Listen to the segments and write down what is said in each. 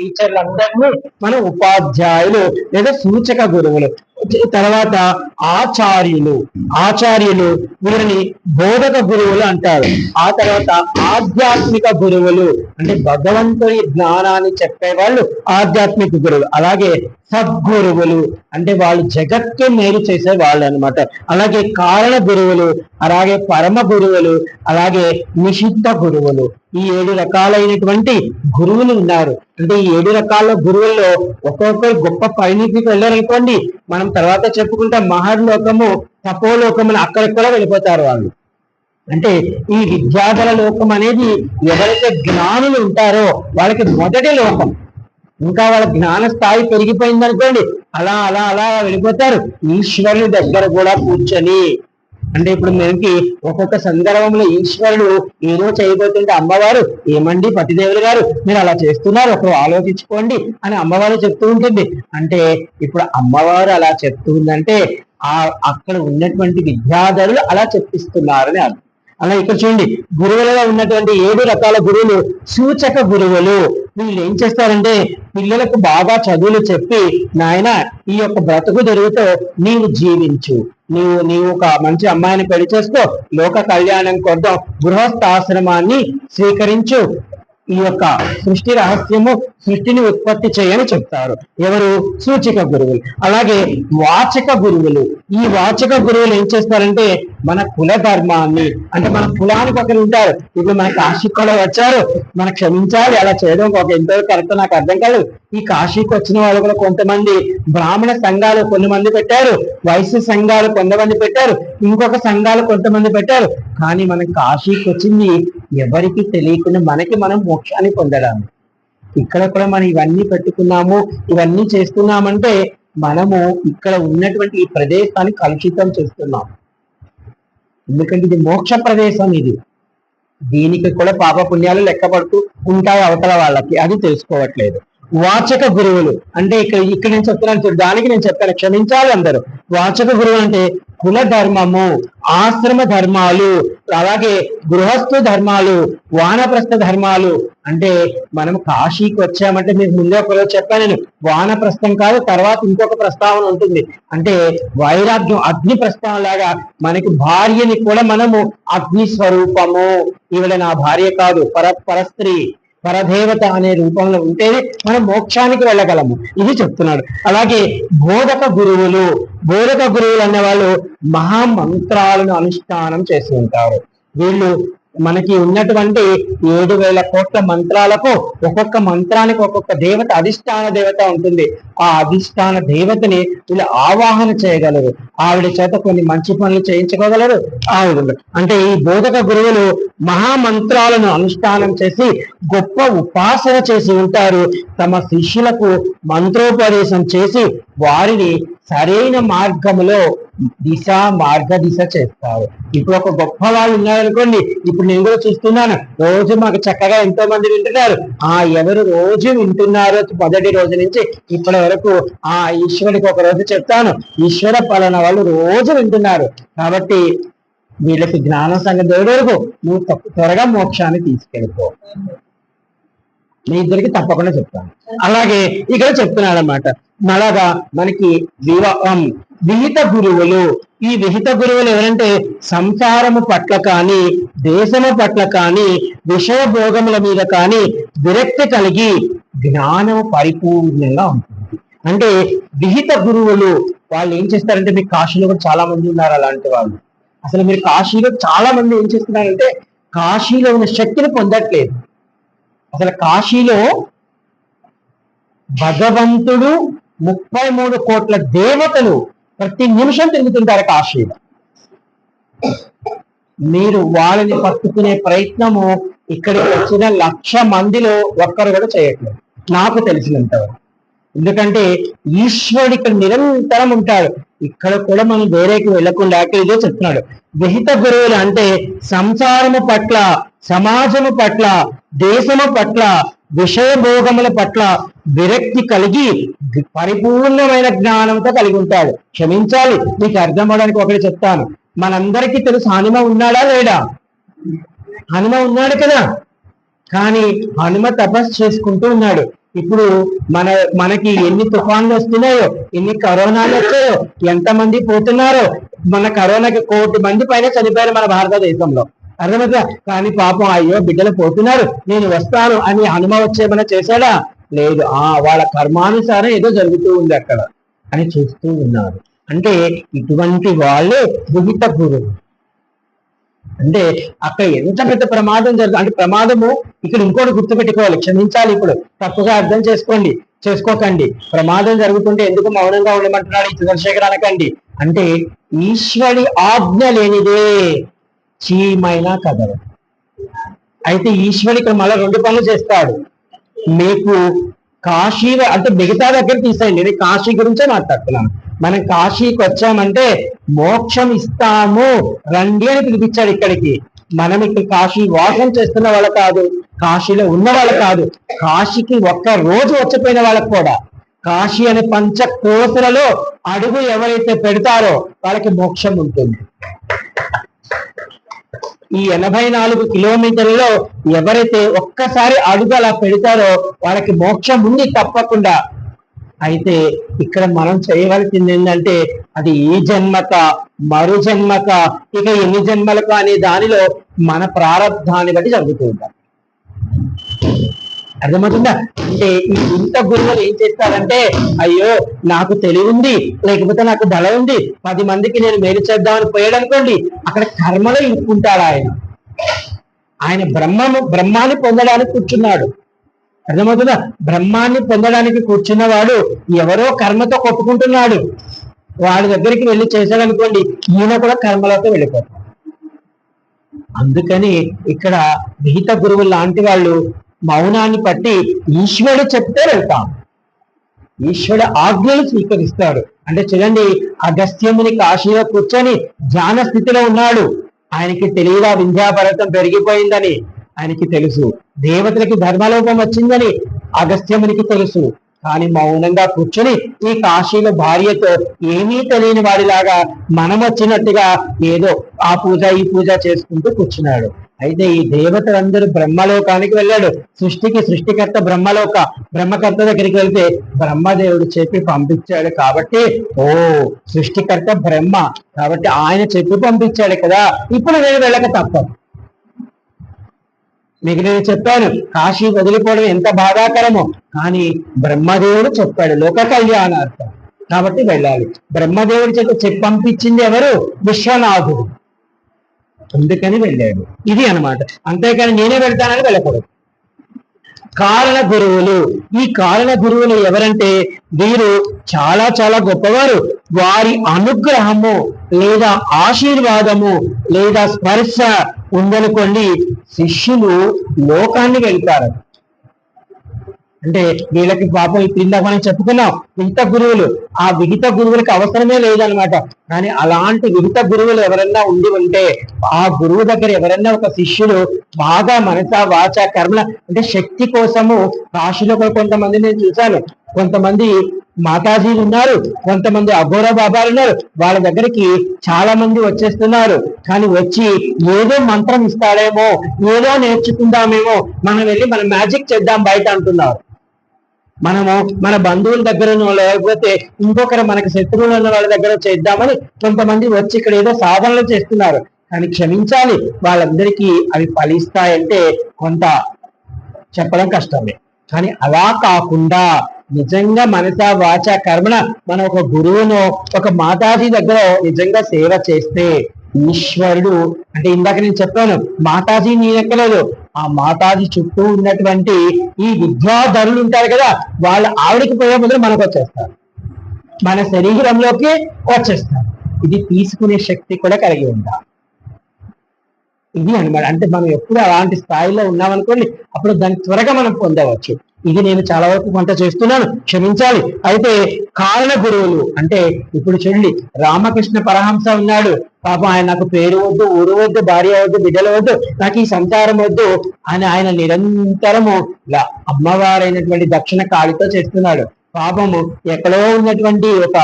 టీచర్లందరినీ మనం ఉపాధ్యాయులు లేదా సూచక గురువులు. తర్వాత ఆచార్యులు. ఆచార్యులు వీరిని బోధక గురువులు అంటారు. ఆ తర్వాత ఆధ్యాత్మిక గురువులు అంటే భగవంతుని జ్ఞానాన్ని చెప్పేవాళ్ళు ఆధ్యాత్మిక గురువులు. అలాగే సద్గురువులు అంటే వాళ్ళు జగత్తుకి మేలు చేసే వాళ్ళు అనమాట. అలాగే కారణ గురువులు, అలాగే పరమ గురువులు, అలాగే నిషిద్ధ గురువులు. ఈ 7 రకాలైనటువంటి గురువులు ఉన్నారు. అంటే ఈ 7 రకాల గురువుల్లో ఒక్కొక్కరు గొప్ప పరిణితికి వెళ్ళారనుకోండి, మనం తర్వాత చెప్పుకుంటాం మహర్లోకము తపోలోకము అక్కడికి వెళ్ళిపోతారు వాళ్ళు. అంటే ఈ విద్యాధర లోకం అనేది ఎవరైతే జ్ఞానులు ఉంటారో వాళ్ళకి మొదటి లోకం. ఇంకా వాళ్ళ జ్ఞాన స్థాయి పెరిగిపోయింది అనుకోండి, అలా అలా అలా వెళ్ళిపోతారు ఈశ్వరుని దగ్గర కూడా కూర్చొని. అంటే ఇప్పుడు మనకి ఒక్కొక్క సందర్భంలో ఈశ్వరుడు ఏదో చేయబోతుంటే అమ్మవారు, ఏమండి పతిదేవులు గారు మీరు అలా చేస్తున్నారు, ఒకరు ఆలోచించుకోండి అని అమ్మవారు చెప్తూ ఉంటుంది. అంటే ఇప్పుడు అమ్మవారు అలా చెప్తుందంటే అక్కడ ఉన్నటువంటి విద్యాధరులు అలా చెప్పిస్తున్నారని అర్థం. అలా ఇక్కడ చూడండి, గురువులలో ఉన్నటువంటి 7 రకాల గురువులు సూచక గురువులు. వీళ్ళు ఏం చేస్తారంటే పిల్లలకు బాగా చదువులు చెప్పి, నాయన ఈ యొక్క బ్రతుకు తెరుగుతో నీవు జీవించు, నీవు ఒక మంచి అమ్మాయిని పెళ్లి చేసుకో, లోక కళ్యాణం కోసం గృహస్థాశ్రమాన్ని స్వీకరించు, ఈ యొక్క సృష్టి రహస్యము సృష్టిని ఉత్పత్తి చేయని చెప్తారు. ఎవరు? సూచిక గురువులు. అలాగే వాచక గురువులు. ఈ వాచక గురువులు ఏం చేస్తారంటే మన కుల ధర్మాన్ని, అంటే మన కులానికి ఒకరు ఉంటారు. ఇప్పుడు మన కాశీకి కూడా వచ్చారు, మన క్షమించాలి, అలా చేయడం ఒక ఎంతో కరెక్ట్ నాకు అర్థం కాదు. ఈ కాశీకి వచ్చిన వాళ్ళు కూడా కొంతమంది బ్రాహ్మణ సంఘాలు కొంతమంది పెట్టారు, వైశ్య సంఘాలు కొంతమంది పెట్టారు, ఇంకొక సంఘాలు కొంతమంది పెట్టారు. కానీ మనం కాశీకి వచ్చింది ఎవరికి తెలియకుండా మనకి మనం మోక్షాన్ని పొందడానికి. ఇక్కడ కూడా మనం ఇవన్నీ పెట్టుకున్నాము, ఇవన్నీ చేస్తున్నామంటే మనము ఇక్కడ ఉన్నటువంటి ఈ ప్రదేశాన్ని కలుషితం చేస్తున్నాం. ఎందుకంటే ఇది మోక్ష ప్రదేశం, ఇది దీనికి కూడా పాప పుణ్యాలు లెక్కపడుతూ ఉంటాయి అవతల వాళ్ళకి, అది తెలుసుకోవట్లేదు. వాచక గురువులు అంటే ఇక్కడ నేను చెప్తున్నాను, దానికి నేను చెప్పాను, క్షమించాలి అందరూ. వాచక గురువు అంటే కుల ధర్మము, ఆశ్రమ ధర్మాలు, అలాగే గృహస్థు ధర్మాలు, వానప్రస్థ ధర్మాలు. అంటే మనం కాశీకి వచ్చామంటే మీకు ముందే ఒకరోజు చెప్పాను నేను, వానప్రస్థం కాదు, తర్వాత ఇంకొక ప్రస్తావన ఉంటుంది. అంటే వైరాగ్యం, అగ్ని ప్రస్తావన లాగా మనకి భార్యని కూడా మనము అగ్ని స్వరూపము, ఈవిడ నా భార్య కాదు, పరస్త్రీ పరదేవత అనే రూపంలో ఉంటేనే మనం మోక్షానికి వెళ్ళగలము, ఇది చెప్తున్నాడు. అలాగే బోధక గురువులు. బోధక గురువులు అనే వాళ్ళు మహామంత్రాలను అనుష్ఠానం చేసి ఉంటారు. వీళ్ళు మనకి ఉన్నటువంటి 7,000 కోట్ల మంత్రాలకు ఒక్కొక్క మంత్రానికి ఒక్కొక్క దేవత, అధిష్టాన దేవత ఉంటుంది. ఆ అధిష్టాన దేవతని వీళ్ళు ఆవాహన చేయగలరు, ఆవిడ చేత కొన్ని మంచి పనులు చేయించుకోగలరు. ఆవిడ అంటే ఈ బోధక గురువులు మహామంత్రాలను అనుష్ఠానం చేసి గొప్ప ఉపాసన చేసి ఉంటారు. తమ శిష్యులకు మంత్రోపదేశం చేసి వారిని సరైన మార్గములో మార్గదిశ చేస్తారు. ఇప్పుడు ఒక గొప్ప వాళ్ళు ఉన్నారనుకోండి, ఇప్పుడు నేను కూడా చూస్తున్నాను, రోజు మాకు చక్కగా ఎంతో మంది వింటున్నారు. ఎవరు రోజు వింటున్నారో మొదటి రోజు నుంచి ఇప్పటి వరకు ఈశ్వరుడికి ఒక రోజు చెప్తాను, ఈశ్వర పాలన వాళ్ళు రోజు వింటున్నారు. కాబట్టి వీళ్ళకి జ్ఞాన సంగతి వరకు నువ్వు త్వరగా మోక్షాన్ని తీసుకెళ్ళిపో, మీ ఇద్దరికి తప్పకుండా చెప్తాను. అలాగే ఇక్కడ చెప్తున్నాడు అనమాట. అలాగా మనకి విహిత గురువులు. ఈ విహిత గురువులు ఎవరంటే సంసారము పట్ల కానీ, దేశము పట్ల కానీ, విషయ భోగముల మీద కానీ విరక్తి కలిగి జ్ఞానము పరిపూర్ణంగా ఉంటుంది. అంటే విహిత గురువులు వాళ్ళు ఏం చేస్తారంటే, మీకు కాశీలో కూడా చాలా మంది ఉన్నారు అలాంటి వాళ్ళు. అసలు మీరు కాశీలో చాలా మంది ఏం చేస్తున్నారంటే కాశీలో ఉన్న శక్తిని పొందట్లేదు. అసలు కాశీలో భగవంతుడు 33 కోట్ల దేవతలు ప్రతి నిమిషం తిరుగుతుంటారు కాశీలో. మీరు వాళ్ళని పట్టుకునే ప్రయత్నము ఇక్కడికి వచ్చిన 1,00,000 మందిలో ఒక్కరు కూడా చేయట్లేదు నాకు తెలిసినంతవరకు. ఎందుకంటే ఈశ్వరుడు ఇక్కడ నిరంతరం ఉంటాడు. ఇక్కడ కూడా మనం వేరేకి వెళ్ళకుండా ఇదే చెప్తున్నాడు. విహిత గురువులు అంటే సంసారము పట్ల, సమాజము పట్ల, దేశము పట్ల, విషయ భోగముల పట్ల విరక్తి కలిగి పరిపూర్ణమైన జ్ఞానంతో కలిగి ఉంటాడు. క్షమించాలి, మీకు అర్థం అవడానికి ఒకటి చెప్తాను. మనందరికీ తెలుసు హనుమ ఉన్నాడా లేడా? హనుమ ఉన్నాడు కదా. కానీ హనుమ తపస్సు చేసుకుంటూ ఉన్నాడు. ఇప్పుడు మనకి ఎన్ని తుఫాన్లు వస్తున్నాయో, ఎన్ని కరోనాలు వచ్చాయో, ఎంతమంది పోతున్నారో. మన కరోనాకి 1 కోటి మంది పైన చనిపోయారు మన భారతదేశంలో, అర్థమవుతుందా? కానీ పాపం అయ్యో బిడ్డలు పోతున్నారు, నేను వస్తాను అని హనుమ వచ్చేమన్నా చేశాడా? లేదు. వాళ్ళ కర్మానుసారం ఏదో జరుగుతూ ఉంది అక్కడ అని చూస్తూ ఉన్నారు. అంటే ఇటువంటి వాళ్ళే విహిత గురువు. అంటే అక్కడ ఎంత పెద్ద ప్రమాదం జరుగుతుంది అంటే, ప్రమాదము ఇక్కడ ఇంకోటి గుర్తుపెట్టుకోవాలి, క్షమించాలి, ఇప్పుడు తప్పుగా అర్థం చేసుకోకండి. ప్రమాదం జరుగుతుంటే ఎందుకు మౌనంగా ఉండమంటున్నాడు ఈ చంద్రశేఖర్ అనకండి. అంటే ఈశ్వరి ఆజ్ఞ లేనిదే చీమైనా కదలదు. అయితే ఈశ్వరి ఇక్కడ మళ్ళీ 2 పనులు చేస్తాడు. మీకు కాశీ అంటే మిగతా దగ్గర తీసేయండి, నేను కాశీ గురించే మాట్లాడుతున్నాను. మనం కాశీకి వచ్చామంటే మోక్షం ఇస్తాము రండి అని పిలిపించాడు ఇక్కడికి. మనం ఇక్కడ కాశీ వాసం చేస్తున్న వాళ్ళు కాదు, కాశీలో ఉన్న వాళ్ళు కాదు, కాశీకి 1 రోజు వచ్చిపోయిన వాళ్ళకు కూడా కాశీ అనే పంచకోశలలో అడుగు ఎవరైతే పెడతారో వాళ్ళకి మోక్షం ఉంటుంది. ఈ 84 కిలోమీటర్లలో ఎవరైతే ఒక్కసారి అడుగు అలా పెడతారో వాళ్ళకి మోక్షం ఉంది తప్పకుండా. అయితే ఇక్కడ మనం చేయవలసింది ఏంటంటే, అది ఈ జన్మక మరు జన్మక ఇక ఎన్ని జన్మలకు అనే దానిలో మన ప్రారంధాన్ని బట్టి జరుగుతూ ఉంటాం. అర్థమవుతుందా? అంటే ఈ ఇంత గురువులు ఏం చేస్తారంటే, అయ్యో నాకు తెలివి ఉంది, లేకపోతే నాకు బలం ఉంది, 10 మందికి నేను మేలు చేద్దామని పోయాడు అనుకోండి, అక్కడ కర్మలో ఇరుక్కుంటాడు ఆయన బ్రహ్మాన్ని పొందడానికి కూర్చున్నాడు. అర్థమవుతుందా? బ్రహ్మాన్ని పొందడానికి కూర్చున్నవాడు ఎవరో కర్మతో కొట్టుకుంటున్నాడు, వాడి దగ్గరికి వెళ్ళి చేశాడనుకోండి, ఈయన కూడా కర్మలతో వెళ్ళిపోతాడు. అందుకని ఇక్కడ విహిత గురువులు లాంటి వాళ్ళు మౌనాన్ని పట్టి ఈశ్వరుడు చెప్తే వెళ్తాం, ఈశ్వరుడు ఆజ్ఞలు స్వీకరిస్తాడు. అంటే చూడండి, అగస్త్యముని కాశీలో కూర్చొని ధ్యాన స్థితిలో ఉన్నాడు. ఆయనకి తెలియదా వింధ్యాపర్వతం పెరిగిపోయిందని? ఆయనకి తెలుసు. దేవతలకి ధర్మలోపం వచ్చిందని అగస్త్యమునికి తెలుసు. కానీ మౌనంగా కూర్చొని ఈ కాశీలో భార్యతో ఏమీ తెలియని వాడిలాగా మనం వచ్చినట్టుగా ఏదో ఆ పూజ ఈ పూజ చేసుకుంటూ కూర్చున్నాడు. అయితే ఈ దేవతలందరూ బ్రహ్మలోకానికి వెళ్ళాడు. సృష్టికర్త బ్రహ్మకర్త దగ్గరికి వెళ్తే బ్రహ్మదేవుడు చెప్పి పంపించాడు కాబట్టి, సృష్టికర్త బ్రహ్మ కాబట్టి ఆయన చెప్పి పంపించాడు కదా, ఇప్పుడు నేను వెళ్ళక తప్పదు. మీకు నేను చెప్పాను కాశీ వదిలిపోవడం ఎంత బాధాకరమో, కానీ బ్రహ్మదేవుడు చెప్పాడు లోక కళ్యాణార్థం కాబట్టి వెళ్ళాలి. బ్రహ్మదేవుడి చెప్పి పంపించింది ఎవరు? విశ్వనాథుడు. అందుకని వెళ్ళాడు. ఇది అన్నమాట. అంతేకాని నేనే వెళ్తానని వెళ్ళకూడదు. కారణ గురువులు. ఈ కారణ గురువులు ఎవరంటే, వీరు చాలా చాలా గొప్పవారు. వారి అనుగ్రహము లేదా ఆశీర్వాదము లేదా స్పర్శ ఉందనుకోండి, శిష్యులు లోకాన్ని వెళ్తారు. అంటే వీళ్ళకి పాపం ఇప్పుడు మనం చెప్పుకున్నాం విహిత గురువులు, ఆ విహిత గురువులకు అవసరమే లేదనమాట. కానీ అలాంటి విహిత గురువులు ఎవరన్నా ఉంటే, ఆ గురువు దగ్గర ఎవరన్నా ఒక శిష్యుడు బాగా మనస వాచ కర్మల అంటే శక్తి కోసము, కాశీలో కూడా కొంతమంది నేను చూశాను, కొంతమంది మాతాజీలు ఉన్నారు, కొంతమంది అఘోర బాబాలు ఉన్నారు. వాళ్ళ దగ్గరికి చాలా మంది వచ్చేస్తున్నారు. కానీ వచ్చి ఏదో మంత్రం ఇస్తాడేమో, ఏదో నేర్చుకుందామేమో, మనం వెళ్ళి మనం మ్యాజిక్ చేద్దాం బయట అంటున్నారు. మనము మన బంధువుల దగ్గర లేకపోతే ఇంకొకరు మనకి శత్రువులు ఉన్న వాళ్ళ దగ్గర చేద్దామని కొంతమంది వచ్చి ఇక్కడ ఏదో సాధనలు చేస్తున్నారు. కానీ క్షమించాలి, వాళ్ళందరికీ అవి ఫలిస్తాయంటే కొంత చెప్పడం కష్టమే. కానీ అలా కాకుండా నిజంగా మనస వాచ కర్మణ మనం ఒక గురువును ఒక మాతాజీ దగ్గర నిజంగా సేవ చేస్తే ఈశ్వరుడు అంటే ఇందాక నేను చెప్పాను మాతాజీ నీ ఎక్కలేదు, ఆ మాతాజీ చుట్టూ ఉన్నటువంటి ఈ విద్యాధరులు ఉంటారు కదా, వాళ్ళు ఆవిడికి పోయే ముందు మనకు వచ్చేస్తారు, మన శరీరంలోకి వచ్చేస్తారు. ఇది తీసుకునే శక్తి కూడా కలిగి ఉండాలి. ఇది అనమాట. అంటే మనం ఎప్పుడు అలాంటి స్థాయిలో ఉన్నామనుకోండి, అప్పుడు దాన్ని త్వరగా మనం పొందవచ్చు. ఇది నేను చాలా వరకు కొంత చేస్తున్నాను, క్షమించాలి. అయితే కారణ గురువులు అంటే ఇప్పుడు చూడండి, రామకృష్ణ పరహంస ఉన్నాడు. పాపం ఆయన నాకు పేరు వద్దు, ఊరు వద్దు, భార్య వద్దు, బిడ్డలు వద్దు, నాకు ఈ సంసారం వద్దు అని ఆయన నిరంతరము ఇలా అమ్మవారైనటువంటి దక్షిణ కాళితో చేస్తున్నాడు. పాపము ఎక్కడో ఉన్నటువంటి ఒక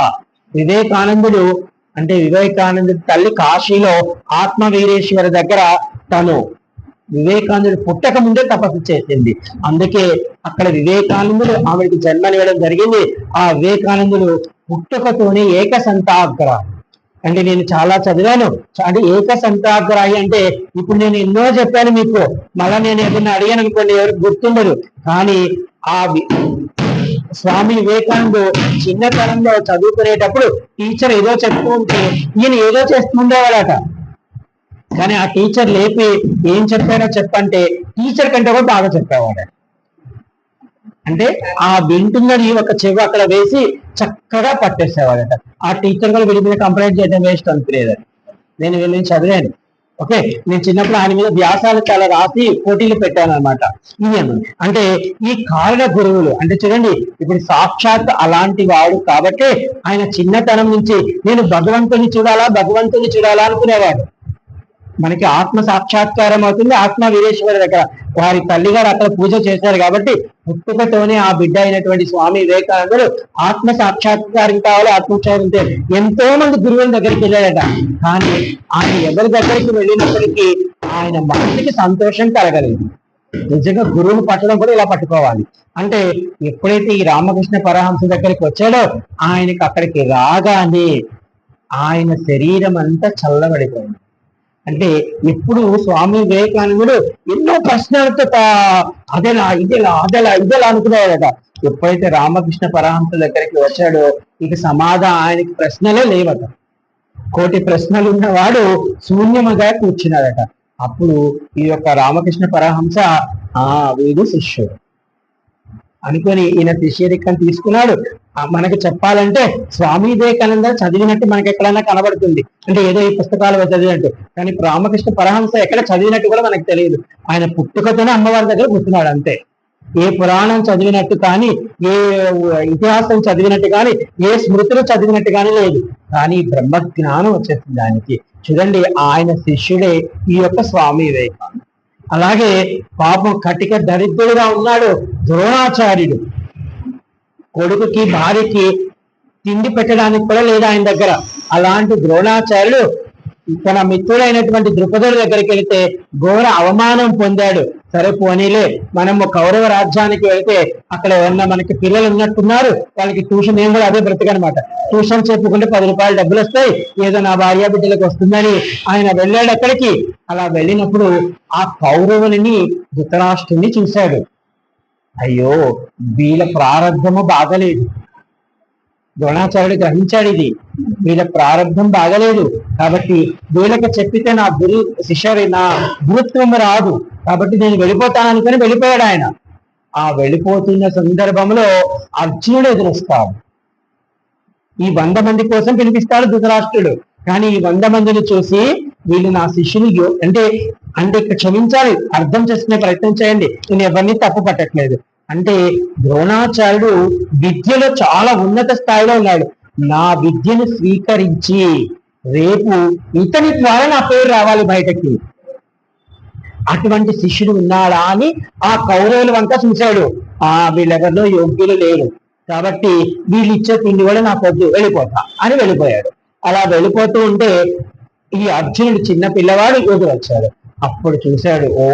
వివేకానందుడు అంటే వివేకానందుడి తల్లి కాశీలో ఆత్మవీరేశ్వర దగ్గర తను వివేకానందుడు పుట్టక ముందే తపస్సు చేసింది. అందుకే అక్కడ వివేకానందుడు ఆవిడకి జన్మనివ్వడం జరిగింది. ఆ వివేకానందుడు పుట్టుకతోనే ఏకసంతాగ్ర, అంటే నేను చాలా చదివాను. అంటే ఏకసంతాగ్రాహి అంటే ఇప్పుడు నేను ఎన్నో చెప్పాను మీకు, మళ్ళా నేను ఏదైనా అడిగాను అనుకోండి ఎవరికి గుర్తుండదు. కానీ ఆ స్వామి వివేకానందు చిన్నతనంలో చదువుకునేటప్పుడు టీచర్ ఏదో చెప్తూ ఉంటే ఈయన ఏదో చేస్తుండేవాడట. కానీ ఆ టీచర్ లేపి ఏం చెప్పారో చెప్పంటే టీచర్ కంటే కూడా బాగా చెప్పేవాడు. అంటే ఆ వింటున్నది ఒక చెవి అక్కడ వేసి చక్కగా పట్టేసేవాడట. ఆ టీచర్ కూడా వీళ్ళ మీద కంప్లైంట్ చేయడం వేస్ట్ అనుకునేదని. నేను వీళ్ళని చదివాను. ఓకే, నేను చిన్నప్పుడు ఆయన మీద వ్యాసాలు చాలా రాసి పోటీలు పెట్టాను అనమాట. అంటే ఈ కారణ గురువులు అంటే చూడండి, ఇప్పుడు సాక్షాత్ అలాంటి వాడు కాబట్టి ఆయన చిన్నతనం నుంచి నేను భగవంతుని చూడాలా అనుకునేవాడు. మనకి ఆత్మ సాక్షాత్కారం అవుతుంది. ఆత్మ వీరేశ్వరి దగ్గర వారి తల్లిగారు అక్కడ పూజ చేశారు కాబట్టి పుట్టుకతోనే ఆ బిడ్డ అయినటువంటి స్వామి వివేకానందుడు ఆత్మ సాక్షాత్కారం కావాలి, ఆత్మోచ్చారం ఎంతో మంది గురువుల దగ్గరికి వెళ్ళాడట. కానీ ఆయన ఎవరి దగ్గరికి వెళ్ళినప్పటికీ ఆయన మనసుకి సంతోషం కలగలేదు. నిజంగా గురువుని పట్టడం కూడా ఇలా పట్టుకోవాలి. అంటే ఎప్పుడైతే ఈ రామకృష్ణ పరమహంస దగ్గరికి వచ్చాడో ఆయనకి అక్కడికి రాగానే ఆయన శరీరం అంతా చల్లబడిపోయింది. అంటే ఇప్పుడు స్వామి వివేకానందుడు ఎన్నో ప్రశ్నలతో ఇదేలా అనుకునేవాడట. ఎప్పుడైతే రామకృష్ణ పరమహంస దగ్గరికి వచ్చాడో ఇక ఆయనకి ప్రశ్నలే లేవట. కోటి ప్రశ్నలు ఉన్నవాడు శూన్యముగా కూర్చున్నాడట. అప్పుడు ఈ యొక్క రామకృష్ణ పరమహంస వీడు శిష్యుడు అనుకొని ఈయన శిష్యరికం తీసుకున్నాడు. మనకి చెప్పాలంటే స్వామి వివేకానంద చదివినట్టు మనకి ఎక్కడైనా కనబడుతుంది, అంటే ఏదో ఈ పుస్తకాలు చదివినట్టు. కానీ రామకృష్ణ పరమహంస ఎక్కడ చదివినట్టు కూడా మనకు తెలియదు. ఆయన పుట్టుకతోనే అమ్మవారి దగ్గర కూర్చున్నాడు అంతే. ఏ పురాణం చదివినట్టు కానీ, ఏ ఇతిహాసం చదివినట్టు కానీ, ఏ స్మృతులు చదివినట్టు కానీ లేదు. కానీ బ్రహ్మ జ్ఞానం వచ్చేసింది ఆయనకి. చూడండి, ఆయన శిష్యుడే ఈ యొక్క స్వామి వివేకానంద. అలాగే పాపం కటిక దరిద్రుడుగా ఉన్నాడు ద్రోణాచార్యుడు. కొడుకుకి భార్యకి తిండి పెట్టడానికి కూడా లేదు ఆయన దగ్గర. అలాంటి ద్రోణాచార్యుడు తన మిత్రుడైనటువంటి ద్రుపదుడి దగ్గరికి వెళితే ఘోర అవమానం పొందాడు. సరే పోనీలే, మనము కౌరవ రాజ్యానికి వెళితే అక్కడ ఏమన్నా మనకి పిల్లలు ఉన్నట్టున్నారు, వాళ్ళకి ట్యూషన్ ఏం కూడా అదే బ్రతికనమాట. ట్యూషన్ చెప్పుకుంటే 10 రూపాయలు డబ్బులు వస్తాయి, ఏదో నా భార్య బిడ్డలకు వస్తుందని ఆయన వెళ్ళాడు అక్కడికి. అలా వెళ్ళినప్పుడు ఆ కౌరవులని ధృతరాష్ట్రుని చూశాడు. అయ్యో, వీళ్ళ ప్రారంభము బాగలేదు. ద్రోణాచార్యుడు గ్రహించాడు ఇది, వీళ్ళ ప్రారంభం బాగలేదు కాబట్టి వీళ్ళకి చెప్పితే నా గురుత్వం రాదు, కాబట్టి నేను వెళ్ళిపోతాను అనుకుని వెళ్ళిపోయాడు ఆయన. ఆ వెళ్ళిపోతున్న సందర్భంలో అర్జునుడు ఎదురొస్తాడు. ఈ 100 మంది కోసం పిలిపిస్తాడు ధృతరాష్ట్రుడు. కానీ ఈ 100 మందిని చూసి వీళ్ళు నా శిష్యుని అంటే ఇక్కడ క్షమించాలి, అర్థం చేసుకునే ప్రయత్నం చేయండి, నేను ఎవరిని తప్పు పట్టట్లేదు. అంటే ద్రోణాచార్యుడు విద్యలో చాలా ఉన్నత స్థాయిలో ఉన్నాడు. నా విద్యను స్వీకరించి రేపు ఇతని ద్వారా నా పేరు రావాలి బయటకి, అటువంటి శిష్యుడు ఉన్నాడా అని ఆ కౌరవుల వంక చూశాడు. వీళ్ళెవరిలో యోగ్యులు లేరు కాబట్టి వీళ్ళు ఇచ్చే తిండి కూడా నాకు వద్దు, వెళ్ళిపోతా అని వెళ్ళిపోయాడు. అలా వెళ్ళిపోతూ ఉంటే ఈ అర్జునుడు చిన్న పిల్లవాడు ఎదురొచ్చాడు. అప్పుడు చూశాడు, ఓ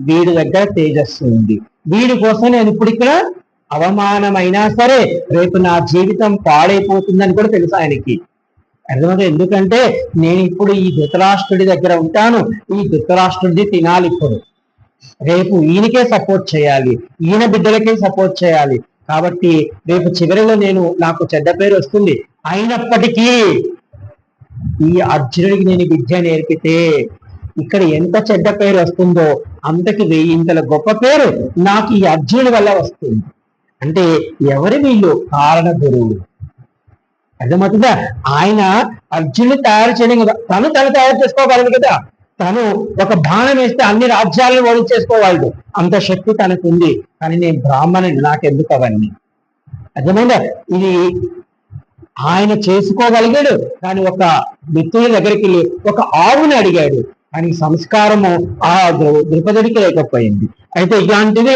వీడి దగ్గర తేజస్సు ఉంది, వీడి కోసం నేను ఇప్పుడు ఇక్కడ అవమానమైనా సరే రేపు నా జీవితం పాడైపోతుందని కూడా తెలుసు ఆయనకి. అర్థమైంది. ఎందుకంటే నేను ఇప్పుడు ఈ ధృతరాష్ట్రుడి దగ్గర ఉంటాను, ఈ ధృతరాష్ట్రుడిది తినాలి, ఇప్పుడు రేపు ఈయనకే సపోర్ట్ చేయాలి, ఈయన బిడ్డలకే సపోర్ట్ చేయాలి. కాబట్టి రేపు చివరిలో నాకు చెడ్డ పేరు వస్తుంది. అయినప్పటికీ ఈ అర్జునుడికి నేను విద్య నేర్పితే ఇక్కడ ఎంత చెడ్డ పేరు వస్తుందో అంతకి 1000 గొప్ప పేరు నాకు ఈ అర్జునుడి వల్ల వస్తుంది. అంటే ఎవరి వీళ్ళు? కారణ గురువులు. అర్థమవుతుందా? ఆయన అర్జునుడిని తయారు చేయడం కదా, తను తయారు చేసుకోగలదు కదా. తను ఒక బాణం వేస్తే అన్ని రాజ్యాలను ఓడించేసుకోగలడు, అంత శక్తి తనకు ఉంది. కానీ నేను బ్రాహ్మణుడు, నాకెందుకు అవన్నీ? అర్థమైందా? ఇది ఆయన చేసుకోగలిగాడు. కానీ ఒక మిత్రుడి దగ్గరికి వెళ్ళి ఒక ఆవుని అడిగాడు, కానీ సంస్కారము ఆ ద్రుపదుడికి లేకపోయింది. అయితే ఇలాంటివి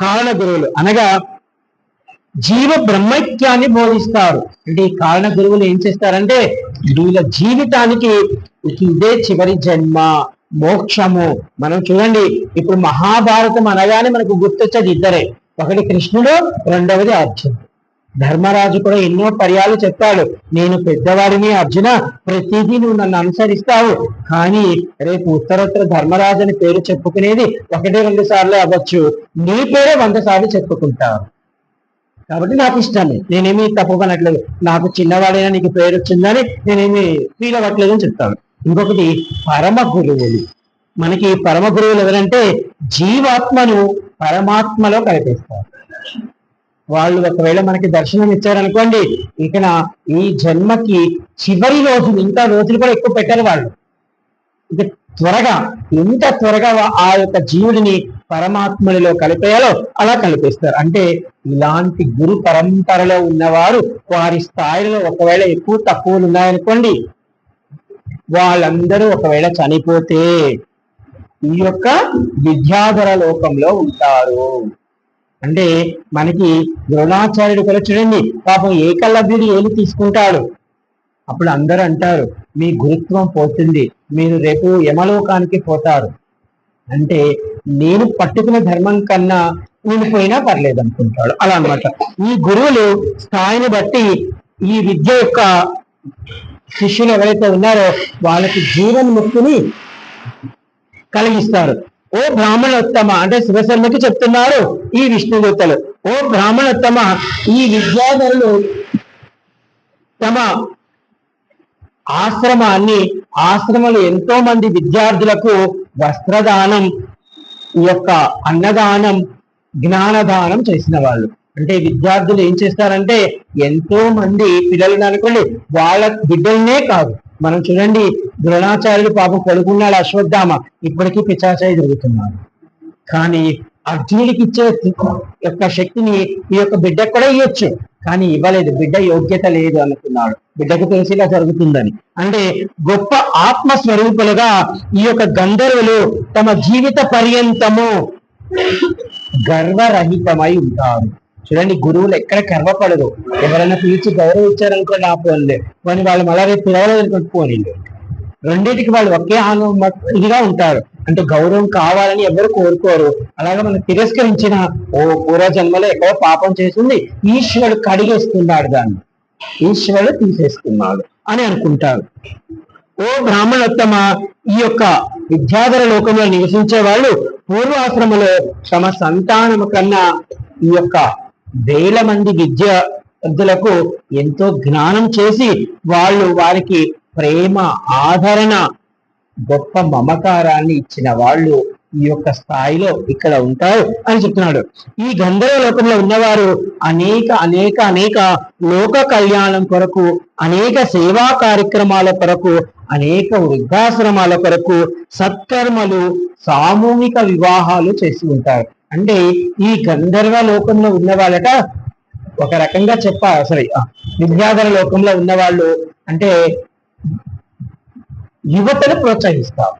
కారణ గురువులు అనగా జీవ బ్రహ్మైక్యాన్ని బోధిస్తారు. అంటే ఈ కారణ గురువులు ఏం చేస్తారంటే వీళ్ళ జీవితానికి ఇదే చివరి జన్మ, మోక్షము. మనం చూడండి, ఇప్పుడు మహాభారతం అనగానే మనకు గుర్తొచ్చేది ఇద్దరే, ఒకటి కృష్ణుడు, రెండవది అర్జునుడు. ధర్మరాజు కూడా ఎన్నో పర్యాలు చెప్పాడు, నేను పెద్దవాడిని అర్జున, ప్రతిదీ నువ్వు నన్ను అనుసరిస్తావు, కానీ రేపు ఉత్తరోత్తర ధర్మరాజు అని పేరు చెప్పుకునేది 1-2 సార్లు అవ్వచ్చు, నీ పేరే 100 సార్లు చెప్పుకుంటావు, కాబట్టి నాకు ఇష్టమే, నేనేమి తప్పుకోనట్లేదు, నాకు చిన్నవాడైనా నీకు పేరు వచ్చిందని నేనేమి ఫీల్ అవ్వట్లేదు అని చెప్తాను. ఇంకొకటి పరమ గురువులు. మనకి పరమ గురువులు ఎవరంటే జీవాత్మను పరమాత్మలో కలిపేస్తారు. వాళ్ళు ఒకవేళ మనకి దర్శనం ఇచ్చారనుకోండి, ఇక ఈ జన్మకి చివరి రోజులు, ఇంకా రోజులు కూడా ఎక్కువ పెట్టారు వాళ్ళు, ఇక త్వరగా, ఎంత త్వరగా ఆ యొక్క జీవుడిని పరమాత్మలో కలిపేయాలో అలా కలిపేస్తారు. అంటే ఇలాంటి గురు పరంపరలో ఉన్నవారు, వారి స్థాయిలో ఒకవేళ ఎక్కువ తక్కువలు ఉన్నాయనుకోండి, వాళ్ళందరూ ఒకవేళ చనిపోతే ఈ యొక్క విద్యాధర లోకంలో ఉంటారు. అంటే మనకి ద్రోణాచార్యుడు కూడా చూడండి, పాపం ఏకలవ్యుడు ఏమి తీసుకుంటాడు, అప్పుడు అందరూ అంటారు మీ గురుత్వం పోతుంది, మీరు రేపు యమలోకానికి పోతారు. అంటే నేను పట్టుకున్న ధర్మం కన్నా నేను పోయినా పర్లేదు అనుకుంటాడు, అలా అన్నమాట. ఈ గురువులు స్థాయిని బట్టి ఈ విద్య యొక్క శిష్యులు ఎవరైతే ఉన్నారో వాళ్ళకి జీవన్ముక్తిని కలిగిస్తారు. ఓ బ్రాహ్మణోత్తమ, అంటే శివశర్మకి చెప్తున్నారు ఈ విష్ణుదూతలు, ఓ బ్రాహ్మణోత్తమ, ఈ విద్యాధరులు తమ ఆశ్రమంలో ఎంతో మంది విద్యార్థులకు వస్త్రదానం, ఈ యొక్క అన్నదానం, జ్ఞానదానం చేసిన వాళ్ళు. అంటే విద్యార్థులు ఏం చేస్తారంటే, ఎంతో మంది పిల్లలు అనుకోండి, వాళ్ళ బిడ్డలనే కాదు, మనం చూడండి ద్రోణాచార్యుడు పాపం కొడుకున్నాడు అశ్వత్థామ, ఇప్పటికీ పిచాచాయి జరుగుతున్నాడు, కానీ అర్జునుడికి ఇచ్చే యొక్క శక్తిని ఈ యొక్క బిడ్డకు కూడా ఇవ్వచ్చు, కానీ ఇవ్వలేదు, బిడ్డ యోగ్యత లేదు అనుకున్నాడు, బిడ్డకు తెలిసి ఇలా జరుగుతుందని. అంటే గొప్ప ఆత్మస్వరూపులుగా ఈ యొక్క గంధర్వులు తమ జీవిత పర్యంతము గర్వరహితమై ఉంటారు. చూడండి, గురువులు ఎక్కడ గర్వపడరు, ఎవరైనా పిలిచి గౌరవం ఇచ్చారనుకోండి ఆ పోన్లే, కానీ వాళ్ళు మళ్ళీ రేపు పిలవలేదు అనుకోండి పోనీళ్ళు, రెండింటికి వాళ్ళు ఒకే ఇదిగా ఉంటారు. అంటే గౌరవం కావాలని ఎవరు కోరుకోరు. అలాగే మనం తిరస్కరించిన పూర్వజన్మలో ఎక్కువ పాపం చేసింది, ఈశ్వరుడు కడిగేస్తున్నాడు, దాన్ని ఈశ్వరుడు తీసేస్తున్నాడు అని అనుకుంటారు. ఓ బ్రాహ్మణోత్తమ, ఈ యొక్క విద్యాధర లోకంలో నివసించే వాళ్ళు పూర్వాశ్రమంలో తమ సంతానము కన్నా ఈ యొక్క 1000 మంది విద్యార్థులకు ఎంతో జ్ఞానం చేసి వారికి ప్రేమ, ఆదరణ, గొప్ప మమకారాన్ని ఇచ్చిన వాళ్ళు ఈ యొక్క స్థాయిలో ఇక్కడ ఉంటారు అని చెప్తున్నాడు. ఈ గంధర్వ లోకంలో ఉన్నవారు అనేక లోక కళ్యాణం కొరకు, అనేక సేవా కార్యక్రమాల కొరకు, అనేక వృద్ధాశ్రమాల కొరకు సత్కర్మలు, సామూహిక వివాహాలు చేసి ఉంటారు. అంటే ఈ గంధర్వ లోకంలో ఉన్న వాళ్ళట ఒక రకంగా చెప్పాలి, సరే విద్యాధర లోకంలో ఉన్నవాళ్ళు అంటే యువతను ప్రోత్సహిస్తారు.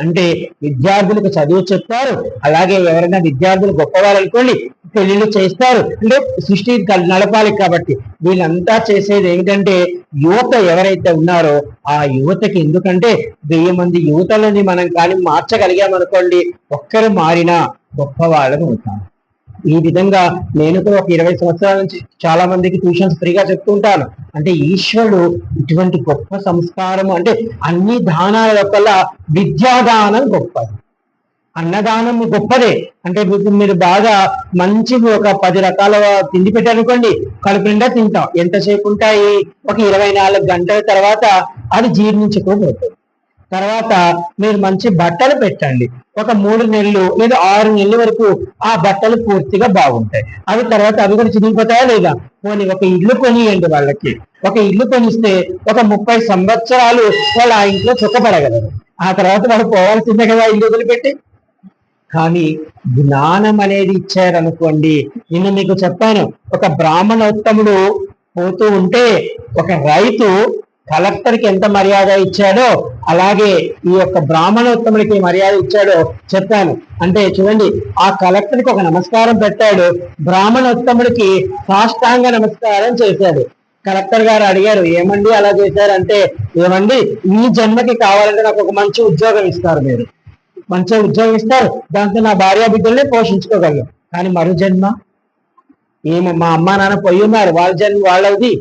అంటే విద్యార్థులకు చదువు చెప్తారు, అలాగే ఎవరైనా విద్యార్థులు గొప్పవాళ్ళు అనుకోండి పెళ్లిళ్ళు చేస్తారు, అంటే సృష్టి నడపాలి కాబట్టి వీళ్ళంతా చేసేది ఏంటంటే యువత ఎవరైతే ఉన్నారో ఆ యువతకి, ఎందుకంటే 1000 మంది యువతలని మనం కానీ మార్చగలిగామనుకోండి, ఒక్కరు మారినా గొప్ప వాళ్ళని ఉంటాం. ఈ విధంగా నేను కూడా ఒక 20 సంవత్సరాల నుంచి చాలా మందికి ట్యూషన్స్ ఫ్రీగా చెప్తుంటాను. అంటే ఈశ్వరుడు ఇటువంటి గొప్ప సంస్కారం, అంటే అన్ని దానాల లోపల విద్యాదానం గొప్పది, అన్నదానం గొప్పదే. అంటే మీరు బాగా మంచి ఒక 10 రకాల తిండి పెట్టారనుకోండి, కడుపు నిండా తింటాం, ఎంతసేపు ఉంటాయి, ఒక 24 గంటల తర్వాత అది జీర్ణించుకోబోతుంది. తర్వాత మీరు మంచి బట్టలు పెట్టండి, ఒక 3 నెలలు లేదా 6 నెలల వరకు ఆ బట్టలు పూర్తిగా బాగుంటాయి. అవి తర్వాత అవి కూడా చిరిగిపోతాయా లేదా, పోనీ ఒక ఇల్లు కొనియండి వాళ్ళకి, ఒక ఇల్లు కొనిస్తే ఒక 30 సంవత్సరాలు వాళ్ళు ఆ ఇంట్లో సుఖపడగలరు, ఆ తర్వాత వాళ్ళు పోవాల్సిందే కదా ఇల్లు వదిలిపెట్టి. కానీ జ్ఞానం అనేది ఇచ్చారనుకోండి, నిన్న మీకు చెప్పాను, ఒక బ్రాహ్మణోత్తముడు పోతూ ఉంటే ఒక రైతు కలెక్టర్కి ఎంత మర్యాద ఇచ్చాడో అలాగే ఈ యొక్క బ్రాహ్మణోత్తముడికి మర్యాద ఇచ్చాడో చెప్పాను. అంటే చూడండి, ఆ కలెక్టర్కి ఒక నమస్కారం పెట్టాడు, బ్రాహ్మణోత్తముడికి సాష్టాంగ నమస్కారం చేశాడు. కలెక్టర్ గారు అడిగారు, ఏమండి అలా చేశారంటే, ఏమండి ఈ జన్మకి కావాలంటే నాకు ఒక మంచి ఉద్యోగం ఇస్తారు, మీరు మంచి ఉద్యోగం ఇస్తారు, దాంతో నా భార్య బిడ్డల్ని పోషించుకోగలను. కానీ మరు జన్మ ఏమో, మా అమ్మా నాన్న పోయి ఉన్నారు, వాళ్ళ జన్మ వాళ్ళది,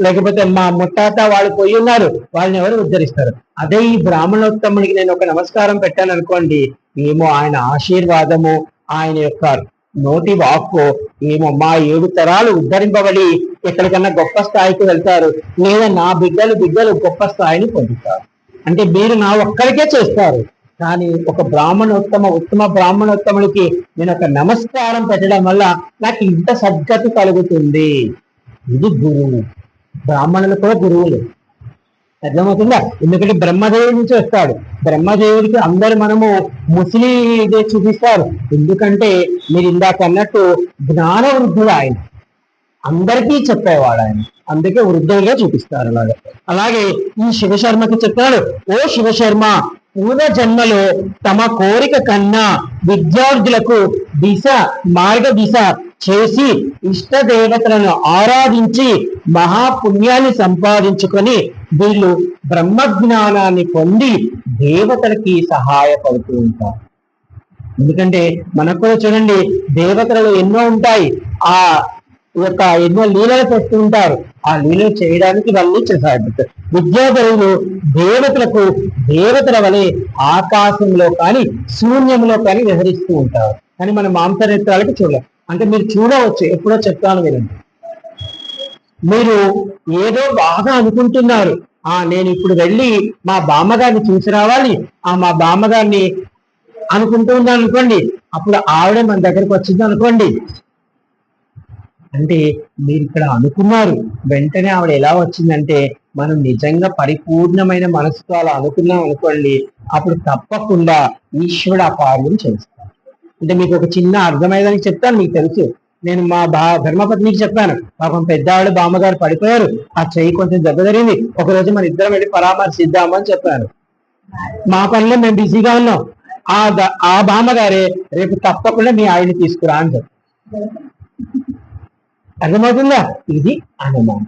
లేకపోతే మా ముట్టాత వాళ్ళు పోయి ఉన్నారు, వాళ్ళని ఎవరు ఉద్ధరిస్తారు? అదే ఈ బ్రాహ్మణోత్తముడికి నేను ఒక నమస్కారం పెట్టాను అనుకోండి, ఏమో ఆయన ఆశీర్వాదము, ఆయన యొక్క నోటి వాక్కు, ఏమో మా 7 తరాలు ఉద్ధరింపబడి ఎక్కడికన్నా గొప్ప స్థాయికి వెళ్తారు, లేదా నా బిడ్డలు గొప్ప స్థాయిని పొందుతారు. అంటే మీరు నా ఒక్కరికే చేస్తారు, కానీ ఒక ఉత్తమ బ్రాహ్మణోత్తముడికి నేను ఒక నమస్కారం పెట్టడం వల్ల నాకు ఇంత సద్గతి కలుగుతుంది. ఇది గురువు. బ్రాహ్మణులు కూడా గురువులు, అర్థమవుతుందా? ఎందుకంటే బ్రహ్మదేవుడి నుంచి వస్తాడు. బ్రహ్మదేవుడికి అందరు మనము ముసలి చూపిస్తారు, ఎందుకంటే మీరు ఇందాక అన్నట్టు జ్ఞాన వృద్ధుడు ఆయన, అందరికీ చెప్పేవాడు ఆయన, అందుకే వృద్ధులుగా చూపిస్తారు. అలాగే ఈ శివశర్మకి చెప్తాడు, ఓ శివశర్మ, పూర్వ జన్మలో తమ కోరిక కన్నా విద్యార్థులకు మార్గ దిశ చేసి ఇష్ట దేవతలను ఆరాధించి మహాపుణ్యాన్ని సంపాదించుకొని వీళ్ళు బ్రహ్మజ్ఞానాన్ని పొంది దేవతలకి సహాయపడుతూ ఉంటారు. ఎందుకంటే మనకు కూడా చూడండి, దేవతలు ఎన్నో ఉంటాయి, ఆ యొక్క ఎన్నో లీలలు చేస్తూ ఉంటారు, ఆ లీలలు చేయడానికి వాళ్ళు సహాయపడతారు. విద్యాధరులు దేవతల వలె ఆకాశంలో కానీ శూన్యంలో కానీ విహరిస్తూ ఉంటారు. కానీ మన మాంసనేత్రాలకి చూడలేం. అంటే మీరు చూడవచ్చు, ఎప్పుడో చెప్తాను వినండి. మీరు ఏదో బాగా అనుకుంటున్నారు, నేను ఇప్పుడు వెళ్ళి మా బామ్మగారిని చూసి రావాలి, మా బామ్మగారిని అనుకుంటూ ఉన్నాను అనుకోండి, అప్పుడు ఆవిడే మన దగ్గరకు వచ్చింది అనుకోండి, అంటే మీరు ఇక్కడ అనుకున్నారు, వెంటనే ఆవిడ ఎలా వచ్చిందంటే, మనం నిజంగా పరిపూర్ణమైన మనసుతో అలా అనుకున్నాం అనుకోండి, అప్పుడు తప్పకుండా ఈశ్వరుడు ఆ కార్యం చేస్తాడు. అంటే మీకు ఒక చిన్న అర్థమయ్యేదానికి చెప్తాను. మీకు తెలుసు, నేను మా ధర్మపత్నికి చెప్పాను, పాపం పెద్దావిడ బామ్మగారు పడిపోయారు, ఆ చెయ్యి కొంచెం దెబ్బ జరిగింది, ఒకరోజు మన ఇద్దరం వెళ్ళి పరామర్శిద్దామని చెప్పాను. మా పనిలో మేము బిజీగా ఉన్నాం, ఆ బామ్మగారే రేపు తప్పకుండా మీ ఆవిడని తీసుకురా అని చెప్పారు. అర్థమవుతుందా? ఇది అనుమానం.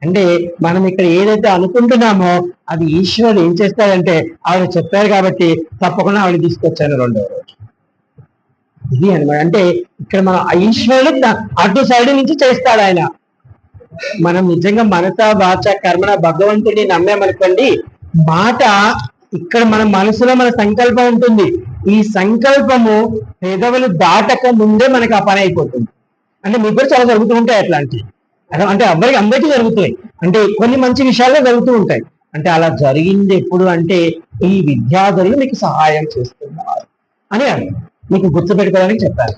అంటే మనం ఇక్కడ ఏదైతే అనుకుంటున్నామో అది ఈశ్వరుడు ఏం చేస్తాడంటే, ఆవిడ చెప్పారు కాబట్టి తప్పకుండా ఆవిడ తీసుకొచ్చాను 2వ రోజు. ఇది అనమాట. అంటే ఇక్కడ మనం ఈశ్వరుడు అటు సైడ్ నుంచి చేస్తాడు ఆయన. మనం నిజంగా మనస వాచ కర్మణ భగవంతుడిని నమ్మేమనుకోండి, మాట ఇక్కడ మన మనసులో మన సంకల్పం ఉంటుంది, ఈ సంకల్పము పెదవులు దాటక ముందే మనకి ఆ పని అయిపోతుంది. అంటే మీకు కూడా చాలా జరుగుతూ ఉంటాయి అట్లాంటివి, అంటే అందరికీ జరుగుతాయి, అంటే కొన్ని మంచి విషయాల్లో జరుగుతూ ఉంటాయి. అంటే అలా జరిగింది ఎప్పుడు అంటే, ఈ విద్యార్థులు మీకు సహాయం చేస్తున్నారు అని మీకు గుర్తుపెట్టుకోవడానికి చెప్పారు.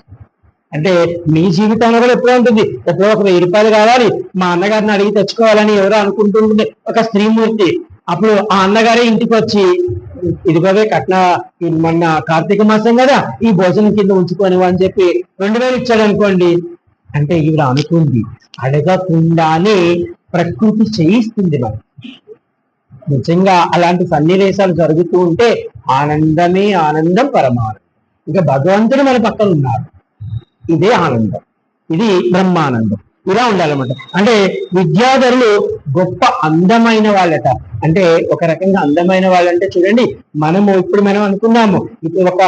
అంటే మీ జీవితంలో కూడా ఎప్పుడో ఉంటుంది, ఎప్పుడో ఒక 1000 రూపాయలు కావాలి, మా అన్నగారిని అడిగి తెచ్చుకోవాలని ఎవరో అనుకుంటుంటుంది ఒక స్త్రీమూర్తి. అప్పుడు ఆ అన్నగారే ఇంటికి వచ్చి, ఇదిగోవే కట్న, మొన్న కార్తీక మాసం కదా, ఈ భోజనం కింద ఉంచుకొని అని చెప్పి 2000 ఇచ్చాడు అనుకోండి, అంటే ఈవిడ అనుకుంది, అడగకుండానే ప్రకృతి చేయిస్తుంది మనం. నిజంగా అలాంటి సన్నివేశాలు జరుగుతూ ఉంటే ఆనందమే ఆనందం, పరమానందం. ఇంకా భగవంతుడు మన పక్కన ఉన్నారు, ఇదే ఆనందం, ఇది బ్రహ్మానందం. ఇలా ఉండాలన్నమాట. అంటే విద్యాధరులు గొప్ప అందమైన వాళ్ళట. అంటే ఒక రకంగా అందమైన వాళ్ళంటే చూడండి, ఇప్పుడు మనం అనుకున్నాము, ఇప్పుడు ఒక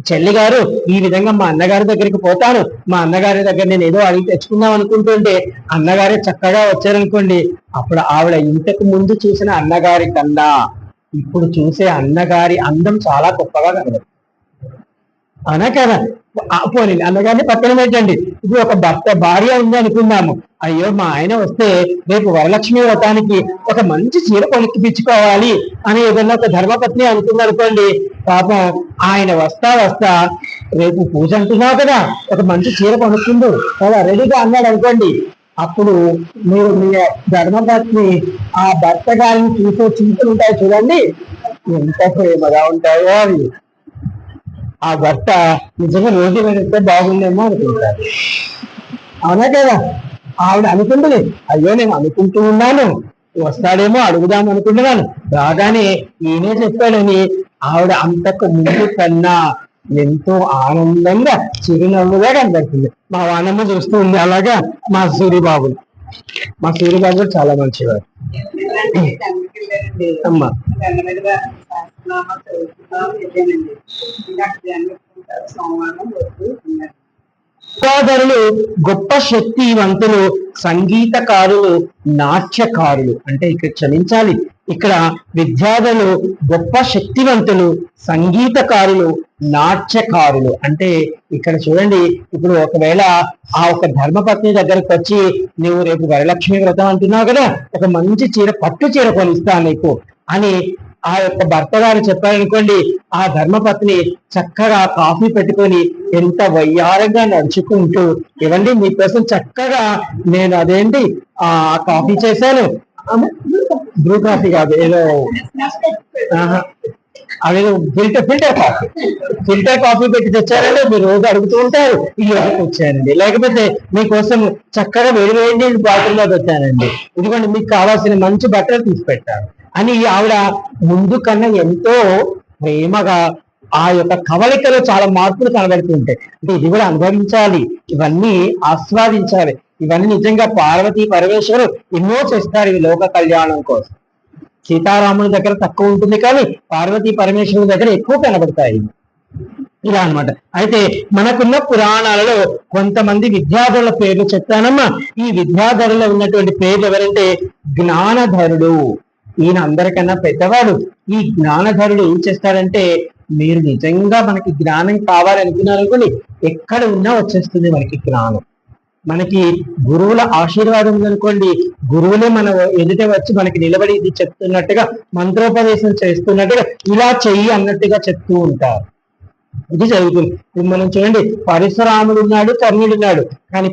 చెల్లి గారు ఈ విధంగా మా అన్నగారి దగ్గరికి పోతాను, మా అన్నగారి దగ్గర నేను ఏదో అడిగి తెచ్చుకుందాం అనుకుంటుంటే అన్నగారే చక్కగా వచ్చారనుకోండి, అప్పుడు ఆవిడ ఇంతకు ముందు చూసిన అన్నగారి కన్నా ఇప్పుడు చూసే అన్నగారి అందం చాలా గొప్పగా కనబడుతుంది. అవునా కదా? పోనీ అన్నగారిని పక్కన పెట్టండి, ఇప్పుడు ఒక భార్య ఉంది అనుకుందాము, అయ్యో మా ఆయన వస్తే రేపు వరలక్ష్మి వ్రతానికి ఒక మంచి చీర కొనుక్కిపించుకోవాలి అని ఏదన్నా ఒక ధర్మపత్ని అనుకుంది అనుకోండి, పాపం ఆయన వస్తా రేపు పూజ అంటున్నావు కదా, ఒక మంచి చీర కొనుక్కుండు కదా రెడీగా అన్నాడు అనుకోండి, అప్పుడు మీరు మీ ధర్మపత్ని ఆ భర్త గారిని చూసే చింతలు ఉంటాయి చూడండి, ఎంత ప్రేమగా ఉంటాయో అవి. ఆ భర్త నిజంగా రోజు వెళ్తే బాగుండేమో అనుకుంటారు. అవునా కదా? ఆవిడ అనుకుంటుంది, అయ్యో నేను అనుకుంటూ ఉన్నాను, వస్తాడేమో అడుగుదాం అనుకుంటున్నాను, రాగానే నేనే చెప్పాడని ఆవిడ అంతకు ముందు కన్నా ఎంతో ఆనందంగా చిరునవ్వుగా కనబడుతుంది. మా వానమ్మ చూస్తూ ఉంది అలాగా మా సూరిబాబు. మా సూర్యబాబు కూడా చాలా మంచివారు. అమ్మా విద్యాధరులు గొప్ప శక్తివంతులు, సంగీతకారులు, నాట్యకారులు. అంటే ఇక్కడ క్షమించాలి, ఇక్కడ విద్యాధరులు గొప్ప శక్తివంతులు, సంగీతకారులు, నాట్యకారులు. అంటే ఇక్కడ చూడండి, ఇప్పుడు ఒకవేళ ఆ ఒక ధర్మపత్ని దగ్గరకు వచ్చి నువ్వు రేపు వరలక్ష్మి వ్రతం అంటున్నావు కదా, ఒక మంచి చీర, పట్టు చీర కొనిస్తాను నీకు అని ఆ యొక్క భర్త గారు చెప్పారనుకోండి, ఆ ధర్మపత్ని చక్కగా కాఫీ పెట్టుకొని ఎంత వయ్యారంగా నడుచుకుంటూ, ఇవ్వండి మీకోసం చక్కగా నేను అదేంటి ఆ కాఫీ చేశాను, బ్రూ కాఫీ కాదు, ఏదో అదేదో ఫిల్టర్ కాఫీ పెట్టి తెచ్చారండి, మీరు రోజు అడుగుతూ ఉంటారు, ఈ రోజు వచ్చానండి. లేకపోతే మీకోసం చక్కగా వేడి వేడి నీళ్ళు బాటిల్లో పెట్టానండి, ఇదిగోండి మీకు కావాల్సిన మంచి బట్టలు తీసి పెట్టాను అని ఆవిడ ముందు కన్నా ఎంతో ప్రేమగా ఆ యొక్క కవలికలో చాలా మార్పులు కనబడుతుంటాయి. అంటే ఇది కూడా అనుభవించాలి, ఇవన్నీ ఆస్వాదించాలి. ఇవన్నీ నిజంగా పార్వతీ పరమేశ్వరు ఎన్నో చేస్తారు ఈ లోక కళ్యాణం కోసం. సీతారాముని దగ్గర తక్కువ ఉంటుంది, కానీ పార్వతీ పరమేశ్వరుని దగ్గర ఎక్కువ కనబడతాయి. ఇలా అన్నమాట. అయితే మనకున్న పురాణాలలో కొంతమంది విద్యాధరుల పేర్లు చెప్తానమ్మా. ఈ విద్యాధరులో ఉన్నటువంటి పేర్లు ఎవరంటే జ్ఞానధరుడు. ఈయన అందరికన్నా పెద్దవాడు. ఈ జ్ఞానధరుడు ఏం చేస్తాడంటే, మీరు నిజంగా మనకి జ్ఞానం కావాలనుకున్నారనుకోండి, ఎక్కడ ఉన్నా వచ్చేస్తుంది మనకి జ్ఞానం. మనకి గురువుల ఆశీర్వాదం ఉందనుకోండి, గురువులే మన ఎదుట వచ్చి మనకి నిలబడి ఇది చెప్తున్నట్టుగా, మంత్రోపదేశం చేస్తున్నట్టుగా, ఇలా చెయ్యి అన్నట్టుగా చెప్తూ ఉంటారు. ఇది జరుగుతుంది. మనం చూడండి, పరశురాముడు ఉన్నాడు, కర్ణుడు ఉన్నాడు. కానీ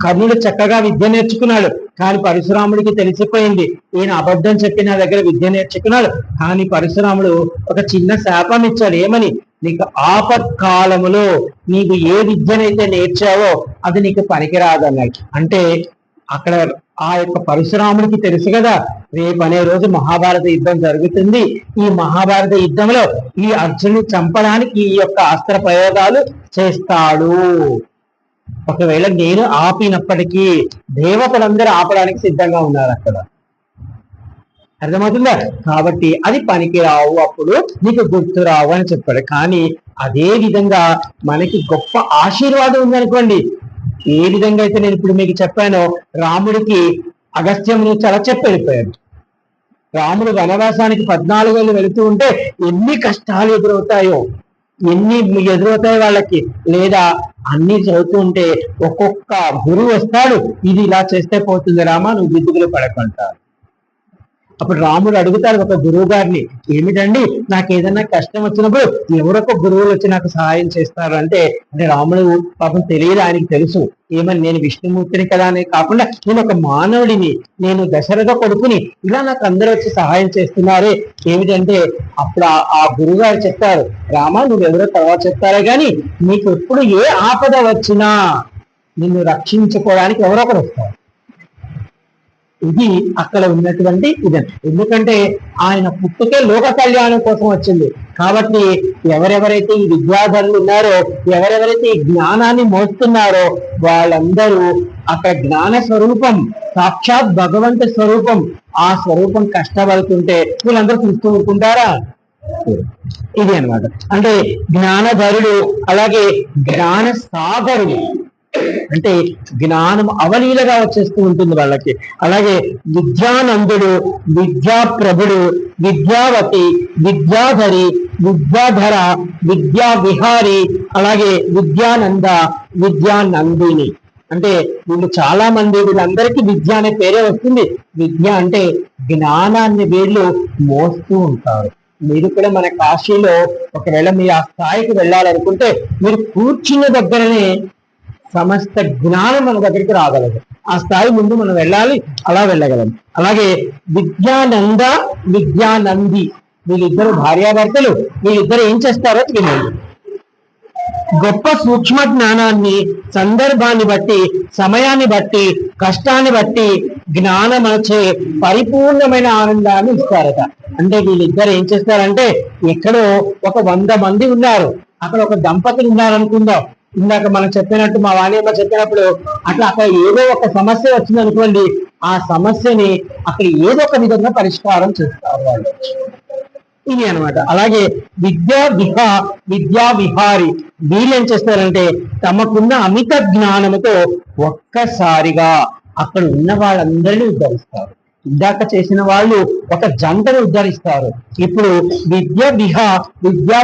కర్ణుడు చక్కగా విద్య నేర్చుకున్నాడు, కానీ పరశురాముడికి తెలిసిపోయింది ఈయన అబద్ధం చెప్పి నా దగ్గర విద్య నేర్చుకున్నాడు. కానీ పరశురాముడు ఒక చిన్న శాపం ఇచ్చాడు. ఏమని? నీకు ఆపత్కాలములో నీకు ఏ విద్యనైతే నేర్చావో అది నీకు పనికిరాదు అన్నాడు. అంటే అక్కడ ఆ యొక్క పరశురాముడికి తెలుసు కదా, రేపు అనే రోజు మహాభారత యుద్ధం జరుగుతుంది. ఈ మహాభారత యుద్ధంలో ఈ అర్జునుని చంపడానికి ఈ యొక్క అస్త్ర ప్రయోగాలు చేస్తాడు. ఒకవేళ నేను ఆపినప్పటికీ దేవతలందరూ ఆపడానికి సిద్ధంగా ఉన్నారు అక్కడ. అర్థమవుతుందా? కాబట్టి అది పనికిరావు, అప్పుడు నీకు గుర్తు రావు అని చెప్పాడు. కానీ అదే విధంగా మనకి గొప్ప ఆశీర్వాదం ఉందనుకోండి. ఏ విధంగా అయితే నేను ఇప్పుడు మీకు చెప్పానో, రాముడికి అగస్త్యముని చాలా చెప్పి వెళ్ళిపోయాడు. రాముడు వనవాసానికి 14 ఏళ్ళు వెళుతూ ఉంటే ఎన్ని కష్టాలు ఎదురవుతాయో, ఎన్ని ఎదురవుతాయి వాళ్ళకి. లేదా అన్ని చదువుతూ ఉంటే ఒక్కొక్క గురువు వస్తాడు, ఇది ఇలా చేస్తే పోతుంది రామా, నువ్వు దిద్దుగులు పడకుంటారు. అప్పుడు రాముడు అడుగుతాడు ఒక గురువు గారిని, ఏమిటండి నాకు ఏదైనా కష్టం వచ్చినప్పుడు ఎవరొక గురువులు వచ్చి నాకు సహాయం చేస్తారు అంటే రాముడు పాపం తెలియదు, ఆయనకి తెలుసు ఏమని, నేను విష్ణుమూర్తిని కదా అని కాకుండా నేను ఒక మానవుడిని, నేను దశరథ కొడుకుని, ఇలా నాకు అందరూ వచ్చి సహాయం చేస్తున్నారే ఏమిటంటే, అప్పుడు ఆ గురువు గారు చెప్తారు, రామా నువ్వెవరో తర్వాత చెప్తారే గాని నీకు ఎప్పుడు ఏ ఆపద వచ్చినా నిన్ను రక్షించుకోవడానికి ఎవరో ఒకరు వస్తారు. ఇది అక్కడ ఉన్నటువంటి ఇది. ఎందుకంటే ఆయన పుట్టుకే లోక కళ్యాణం కోసం వచ్చింది. కాబట్టి ఎవరెవరైతే ఈ విద్యాధరులు ఉన్నారో, ఎవరెవరైతే ఈ జ్ఞానాన్ని మోస్తున్నారో వాళ్ళందరూ అక్కడ జ్ఞాన స్వరూపం, సాక్షాత్ భగవంత స్వరూపం. ఆ స్వరూపం కష్టపడుతుంటే వీళ్ళందరూ చూస్తూ ఊరుకుంటారా? ఇది అన్నమాట. అంటే జ్ఞానధరుడు, అలాగే జ్ఞాన సాగరుడు, అంటే జ్ఞానం అవలీలగా వచ్చేస్తూ ఉంటుంది వాళ్ళకి. అలాగే విద్యానందుడు, విద్యాప్రభుడు, విద్యావతి, విద్యాధరి, విద్యాధర, విద్యా విహారి, అలాగే విద్యానంద, విద్యానందిని. అంటే వీళ్ళు చాలా మంది, వీళ్ళందరికీ విద్య అనే పేరే వస్తుంది. విద్య అంటే జ్ఞానాన్ని వీళ్ళు మోస్తూ ఉంటారు. మీరు కూడా మన కాశీలో ఒకవేళ మీరు ఆ స్థాయికి వెళ్ళాలనుకుంటే మీరు కూర్చున్న దగ్గరనే సమస్త జ్ఞానం మన దగ్గరికి రాగలదు. ఆ స్థాయి ముందు మనం వెళ్ళాలి, అలా వెళ్ళగలం. అలాగే విద్యానంద, విద్యానంది, వీళ్ళిద్దరు భార్యాభర్తలు. వీళ్ళిద్దరు ఏం చేస్తారో వినండి. గొప్ప సూక్ష్మ జ్ఞానాన్ని సందర్భాన్ని బట్టి, సమయాన్ని బట్టి, కష్టాన్ని బట్టి జ్ఞానం వచ్చే పరిపూర్ణమైన ఆనందాన్ని ఇస్తారట. అంటే వీళ్ళిద్దరు ఏం చేస్తారంటే, ఎక్కడో ఒక 100 మంది ఉన్నారు, అక్కడ ఒక దంపతులు ఉన్నారనుకుందాం. ఇందాక మనం చెప్పినట్టు మా వాణియమ్మ చెప్పినప్పుడు అట్లా అక్కడ ఏదో ఒక సమస్య వచ్చింది అనుకోండి, ఆ సమస్యని అక్కడ ఏదో ఒక విధంగా పరిష్కారం చేస్తారు వాళ్ళు. ఇది అనమాట. అలాగే విద్యా విహారి వీళ్ళు ఏం చేస్తారంటే తమకున్న అమిత జ్ఞానముతో ఒక్కసారిగా అక్కడ ఉన్న వాళ్ళందరినీ ఉద్ధరిస్తారు. ఇందాక చేసిన వాళ్ళు ఒక జంటను ఉద్ధరిస్తారు. ఇప్పుడు విద్యా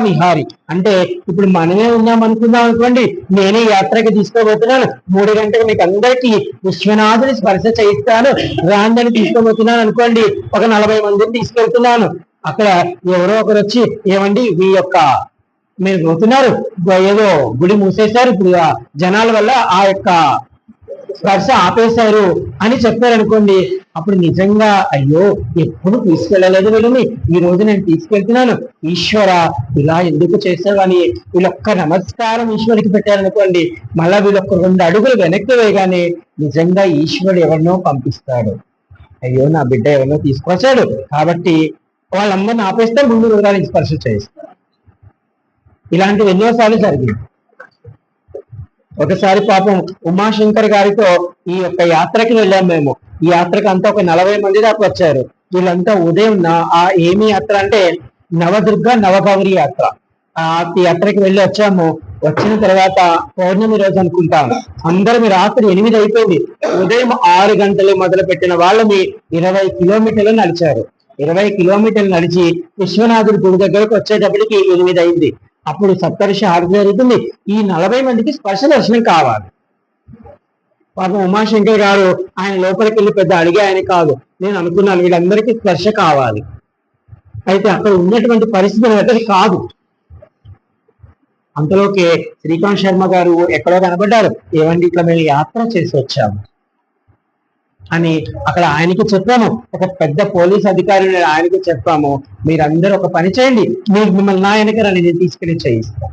విహారి అంటే ఇప్పుడు మనమే ఉన్నాం అనుకుందాం అనుకోండి, నేనే యాత్రకి తీసుకోబోతున్నాను, 3 గంటలకు మీకు అందరికీ విశ్వనాథుని స్పర్శ చేయిస్తాను రాందని తీసుకోబోతున్నాను అనుకోండి, ఒక 40 మందిని తీసుకెళ్తున్నాను. అక్కడ ఎవరో ఒకరు వచ్చి ఏమండి మీ యొక్క మీరు పోతున్నారు, ఏదో గుడి మూసేశారు, ఇప్పుడు జనాల వల్ల ఆ యొక్క స్పర్శ ఆపేశారు అని చెప్పారు అనుకోండి, అప్పుడు నిజంగా అయ్యో ఎప్పుడు తీసుకెళ్ళలేదు వీళ్ళని, ఈ రోజు నేను తీసుకెళ్తున్నాను, ఈశ్వర ఇలా ఎందుకు చేశావు అని వీళ్ళొక్క నమస్కారం ఈశ్వరికి పెట్టారనుకోండి, మళ్ళా వీళ్ళొక్క 2 అడుగులు వెనక్కి వేయగానే నిజంగా ఈశ్వరుడు ఎవరినో పంపిస్తాడు. అయ్యో నా బిడ్డ ఎవరినో తీసుకొచ్చాడు కాబట్టి వాళ్ళందరిని ఆపేస్తే ముందు రోజులకి స్పర్శ చేయిస్తారు. ఇలాంటివి ఎన్నోసార్లు జరిగింది. ఒకసారి పాపం ఉమాశంకర్ గారితో ఈ యొక్క యాత్రకి వెళ్ళాం మేము. ఈ యాత్రకి అంతా ఒక 40 మంది దాకా వచ్చారు. వీళ్ళంతా ఉదయం ఏమి యాత్ర అంటే నవదుర్గ నవగౌరి యాత్ర. ఆ యాత్రకి వెళ్ళి వచ్చాము. వచ్చిన తర్వాత పౌర్ణమి రోజు అనుకుంటాం, అందరం రాత్రి 8 అయిపోయింది. ఉదయం 6 గంటలు మొదలు పెట్టిన వాళ్ళని 20 కిలోమీటర్లు నడిచారు. 20 కిలోమీటర్లు నడిచి విశ్వనాథుడి గుడి దగ్గరకు వచ్చేటప్పటికి 8 అయింది. అప్పుడు సప్తర్షి హారతి జరుగుతుంది. ఈ 40 మందికి స్పర్శ దర్శనం కావాలి. పాపం ఉమాశంకర్ గారు ఆయన లోపలికి వెళ్ళి పెద్ద అడిగే ఆయన కాదు, నేను అనుకున్నాను వీళ్ళందరికీ స్పర్శ కావాలి. అయితే అక్కడ ఉన్నటువంటి పరిస్థితి అది కాదు. అంతలోకి శ్రీకాంత్ శర్మ గారు ఎక్కడో కనబడ్డారు, ఏమండి ఇట్లా మేము యాత్ర చేసి వచ్చాము అని అక్కడ ఆయనకి చెప్పాము. ఒక పెద్ద పోలీస్ అధికారి ఆయనకి చెప్పాము, మీరందరూ ఒక పని చేయండి, మీరు మిమ్మల్ని నా వెనక నేను తీసుకెళ్లి చేయిస్తాను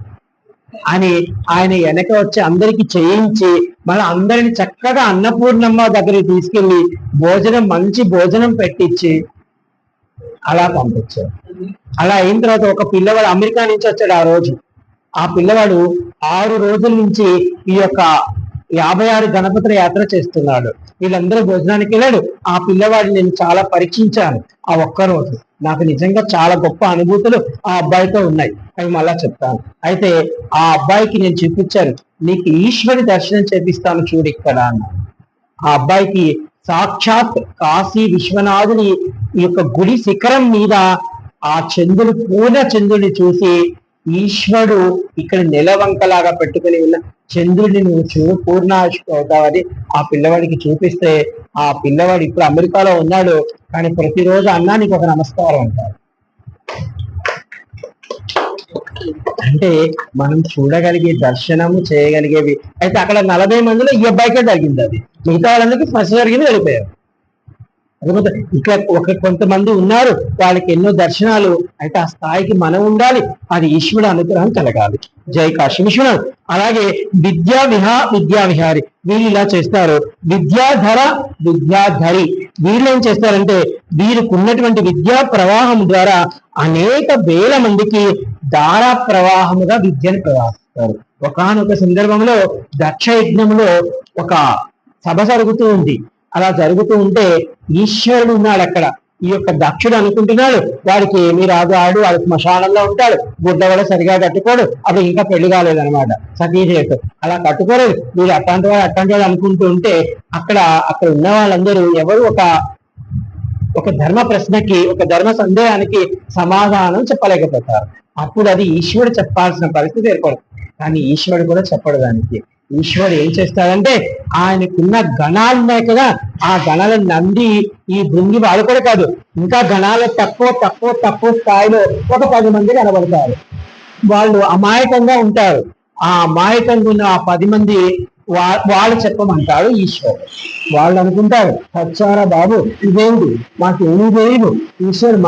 అని ఆయన వెనక వచ్చి అందరికి చేయించి మళ్ళీ అందరిని చక్కగా అన్నపూర్ణమ్మ దగ్గరికి తీసుకెళ్లి మంచి భోజనం పెట్టించి అలా పంపించారు. అలా అయిన తర్వాత ఒక పిల్లవాడు అమెరికా నుంచి వచ్చాడు ఆ రోజు. ఆ పిల్లవాడు 6 రోజుల నుంచి ఈ యొక్క 56 గణపతుల యాత్ర చేస్తున్నాడు. వీళ్ళందరూ భోజనానికి వెళ్ళాడు. ఆ పిల్లవాడిని నేను చాలా పరీక్షించాను. ఆ ఒక్కరోజు నాకు నిజంగా చాలా గొప్ప అనుభూతులు ఆ అబ్బాయితో ఉన్నాయి, అవి మళ్ళా చెప్తాను. అయితే ఆ అబ్బాయికి నేను చూపించాను, నీకు ఈశ్వరి దర్శనం చేపిస్తాను చూడు ఇక్కడ అన్నాను. ఆ అబ్బాయికి సాక్షాత్ కాశీ విశ్వనాథుని ఈ యొక్క గుడి శిఖరం మీద ఆ చంద్రుడు పూర్ణ చంద్రుడిని చూసి, ఈశ్వరుడు ఇక్కడ నెలవంకలాగా పెట్టుకుని ఉన్న చంద్రుడిని నువ్వు చూడు పూర్ణాశువుతావని ఆ పిల్లవాడికి చూపిస్తే, ఆ పిల్లవాడు ఇప్పుడు అమెరికాలో ఉన్నాడు, కానీ ప్రతిరోజు అన్నా నీకు ఒక నమస్కారం అంటారు. అంటే మనం చూడగలిగే దర్శనము చేయగలిగేవి. అయితే అక్కడ 40 మందిలో ఈ అబ్బాయికే జరిగింది, అది మిగతా వాళ్ళందరికీ ఫస్ట్ జరిగింది, వెళ్ళిపోయారు. ఇక్కడ కొంతమంది ఉన్నారు వాళ్ళకి ఎన్నో దర్శనాలు. అయితే ఆ స్థాయికి మనం ఉండాలి, అది ఈశ్వరుడు అనుగ్రహం కలగాలి. జై కాశీ విశ్వనాథ్. అలాగే విద్యా విహారి వీళ్ళు ఇలా చేస్తారు. విద్యాధరి వీళ్ళు ఏం చేస్తారంటే వీరికి ఉన్నటువంటి విద్యా ప్రవాహం ద్వారా అనేక వేల మందికి ధారా ప్రవాహముగా విద్యను ప్రవాహిస్తారు. ఒకానొక సందర్భంలో దక్ష యజ్ఞంలో ఒక సభ జరుగుతూ ఉంది. అలా జరుగుతూ ఉంటే ఈశ్వరుడు ఉన్నాడు అక్కడ. ఈ యొక్క దక్షుడు అనుకుంటున్నాడు వాడికి ఏమీ రాదు, వాడు శ్మశానంలో ఉంటాడు, గుడ్డ కూడా సరిగా కట్టుకోడు, అప్పుడు ఇంకా పెళ్లి కాలేదనమాట, సతీదేవితో అలా కట్టుకోలేదు. వీళ్ళు అట్లాంటి వాడు అనుకుంటూ ఉంటే అక్కడ ఉన్న వాళ్ళందరూ ఎవరు ఒక ధర్మ ప్రశ్నకి, ఒక ధర్మ సందేహానికి సమాధానం చెప్పలేకపోతారు. అప్పుడు అది ఈశ్వరుడు చెప్పాల్సిన పరిస్థితి ఏర్పడుతుంది. కానీ ఈశ్వరుడు కూడా చెప్పడు దానికి. ఈశ్వరుడు ఏం చేస్తాడంటే ఆయనకున్న గణాలు ఉన్నాయి కదా, ఆ గణాలను నంది ఈ భృంగి వాళ్ళు కూడా కాదు, ఇంకా గణాలు తక్కువ స్థాయిలో ఒక 10 మంది కనబడతారు. వాళ్ళు అమాయకంగా ఉంటారు. ఆ అమాయకంగా ఉన్న ఆ 10 మంది వాళ్ళు చెప్పమంటాడు ఈశ్వరుడు. వాళ్ళు అనుకుంటారు, సచ్చారా బాబు ఇదేంటి మాకు ఏమీ తెలియదు, ఈశ్వరుడు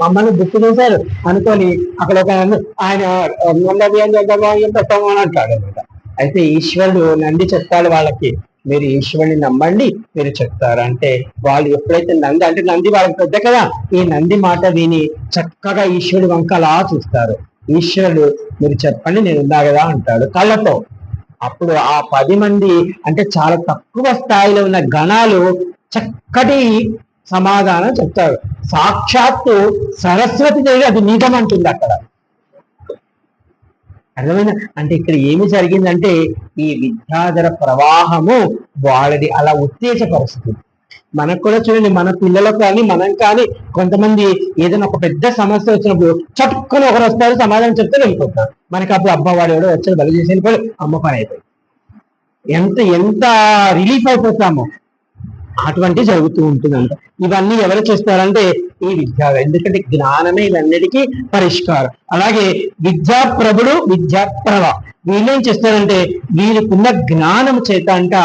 మమ్మల్ని గుర్తు చేశారు అనుకొని అక్కడ ఒక ఆయన పెట్టమని అంటాడు అనమాట. అయితే ఈశ్వరుడు నంది చెప్తాడు వాళ్ళకి, మీరు ఈశ్వరుని నమ్మండి, మీరు చెప్తారు అంటే వాళ్ళు ఎప్పుడైతే నంది వాళ్ళకి పెద్ద కదా, ఈ నంది మాట విని చక్కగా ఈశ్వరుడు వంక అలా చూస్తారు. ఈశ్వరుడు మీరు చెప్పండి నేను ఉన్నా కదా అంటాడు కళ్ళతో. అప్పుడు ఆ 10 మంది అంటే చాలా తక్కువ స్థాయిలో ఉన్న గణాలు చక్కటి సమాధానం చెప్తారు. సాక్షాత్తు సరస్వతి దేవి అది నిజమంటుంది అక్కడ. అర్థమైందా? అంటే ఇక్కడ ఏమి జరిగిందంటే ఈ విద్యాధర ప్రవాహము వాళ్ళది అలా ఉత్తేజపరుస్తుంది. మనకు కూడా చూడండి, మన పిల్లలకు కానీ మనం కానీ కొంతమంది ఏదైనా ఒక పెద్ద సమస్య వచ్చినప్పుడు చట్టుకొని ఒకరు వస్తారు, సమాధానం చెప్తే వెళ్ళిపోతారు. మనకి అప్పుడు అబ్బా వాడు ఎవడో వచ్చాడు బలి చేసి వెళ్ళిపోయి అమ్మ పని అయిపోయి ఎంత ఎంత రిలీఫ్ అయిపోతామో అటువంటి జరుగుతూ ఉంటుందంట. ఇవన్నీ ఎవరు చేస్తారంటే ఈ విద్య, ఎందుకంటే జ్ఞానమే ఇవన్నిటికీ పరిష్కారం. అలాగే విద్యాప్రభుడు విద్యాప్రభ వీళ్ళేం చేస్తారంటే వీరికున్న జ్ఞానం చేత అంట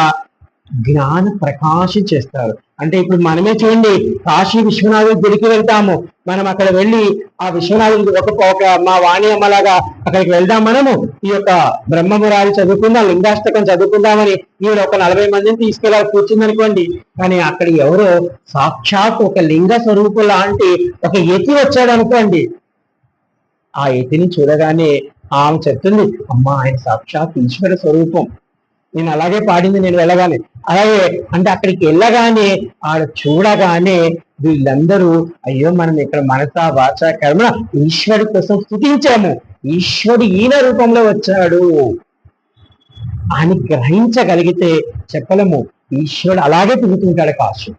జ్ఞాన ప్రకాశం చేస్తారు. అంటే ఇప్పుడు మనమే చూడండి, కాశీ విశ్వనాథుడి గుడికి వెళ్తాము, మనం అక్కడ వెళ్ళి ఆ విశ్వనాథుడి ఒక మా వాణి అమ్మలాగా అక్కడికి వెళ్దాం. మనము ఈ యొక్క బ్రహ్మమురారి చదువుకుందాం, లింగాష్టకం చదువుకుందామని ఈవిడ ఒక 40 మందిని తీసుకెళ్ళాలి కూర్చుందనుకోండి, కానీ అక్కడ ఎవరో సాక్షాత్ ఒక లింగ స్వరూపు లాంటి ఒక యతి వచ్చాడు అనుకోండి, ఆ యతిని చూడగానే ఆమె చెప్తుంది, అమ్మా ఆయన సాక్షాత్ ఈశ్వర స్వరూపం. నేను అలాగే పాడింది నేను వెళ్ళగానే. అలాగే అంటే అక్కడికి వెళ్ళగానే ఆడ చూడగానే వీళ్ళందరూ అయ్యో మనం ఇక్కడ మనస వాచ కర్మ ఈశ్వరుడి కోసం స్తుతించాము, ఈశ్వరుడు ఈయన రూపంలో వచ్చాడు అని గ్రహించగలిగితే చెప్పలేము. ఈశ్వరుడు అలాగే తిరుగుతుంటాడు కాశీ.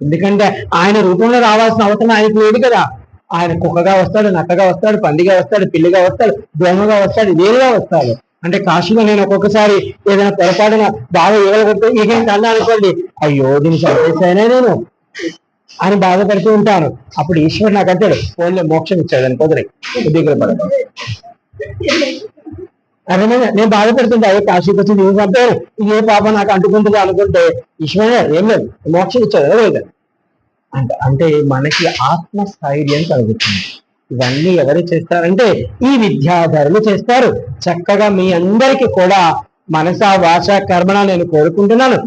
ఎందుకంటే ఆయన రూపంలో రావాల్సిన అవసరం ఆయనకు లేదు కదా. ఆయన కుక్కగా వస్తాడు, నక్కగా వస్తాడు, పందిగా వస్తాడు, పిల్లిగా వస్తాడు, దోమగా వస్తాడు, వేరుగా వస్తాడు. అంటే కాశీలో నేను ఒక్కొక్కసారి ఏదైనా పొరపాటున బాగా ఏగలగొట్టే ఏకేంటి అన్నా అనుకోండి, అయ్యో దీన్ని చంపేశానే నేను అని బాధపడుతూ ఉంటాను. అప్పుడు ఈశ్వరుడు నాకు అంటాడు, ఫోన్లో మోక్షం ఇచ్చాడు అని కుదిరి దిగులు పడదు. అర్థమైనా? నేను బాధపడుతుంటే అయ్యో కాశీకి వచ్చి నేను చంపాను, ఇది ఏ పాప నాకు అంటుకుంటుంది అనుకుంటే ఈశ్వరుడు ఏం లేదు మోక్షం ఇచ్చాడు లేదు అంటే మనకి ఆత్మస్థైర్యం కలుగుతుంది. ఇవన్నీ ఎవరు చేస్తారంటే ఈ విద్యాధరులు చేస్తారు. చక్కగా మీ అందరికీ కూడా మనస వాచ కర్మణ నేను కోరుకుంటున్నాను.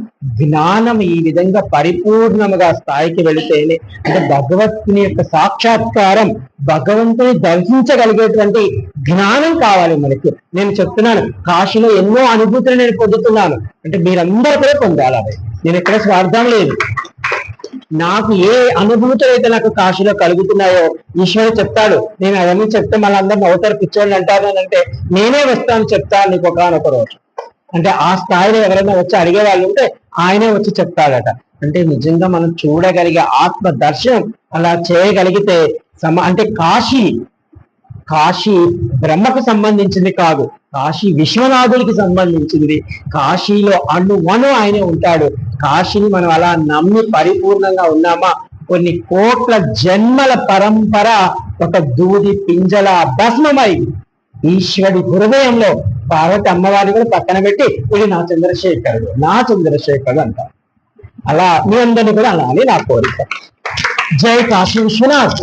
జ్ఞానం ఈ విధంగా పరిపూర్ణముగా స్థాయికి వెళితేనే అంటే భగవత్తుని యొక్క సాక్షాత్కారం, భగవంతుని దర్శించగలిగేటువంటి జ్ఞానం కావాలి మనకి. నేను చెప్తున్నాను, కాశీలో ఎన్నో అనుభూతులు నేను పొందుతున్నాను, అంటే మీరందరూ కూడా పొందాలి. అవి నేను ఎక్కడ స్వార్థం లేదు. నాకు ఏ అనుభూతులు అయితే నాకు కాశీలో కలుగుతున్నాయో ఈశ్వరుడు చెప్తాడు. నేను అవన్నీ చెప్తే మళ్ళీ అందరిని అవుతారు పిచ్చోళ్ళు అంటారు అంటే నేనే వస్తాను చెప్తాను నీకు ఒకనొక రోజు. అంటే ఆ స్థాయిలో ఎవరైనా వచ్చి అడిగే వాళ్ళు ఉంటే ఆయనే వచ్చి చెప్తాడట. అంటే నిజంగా మనం చూడగలిగే ఆత్మ దర్శనం అలా చేయగలిగితే అంటే కాశీ బ్రహ్మకు సంబంధించింది కాదు, కాశీ విశ్వనాథుడికి సంబంధించింది. కాశీలో అణువణు ఆయనే ఉంటాడు. కాశీని మనం అలా నమ్మి పరిపూర్ణంగా ఉన్నామా, కొన్ని కోట్ల జన్మల పరంపర ఒక దూది పింజల భస్మమై ఈశ్వరుడి హృదయంలో పార్వతి అమ్మవారిని కూడా పక్కన పెట్టి ఇది నా చంద్రశేఖరుడు అంటారు. అలా మీ అందరినీ కూడా అలా అని నా కోరిక. జై కాశీ విశ్వనాథ్.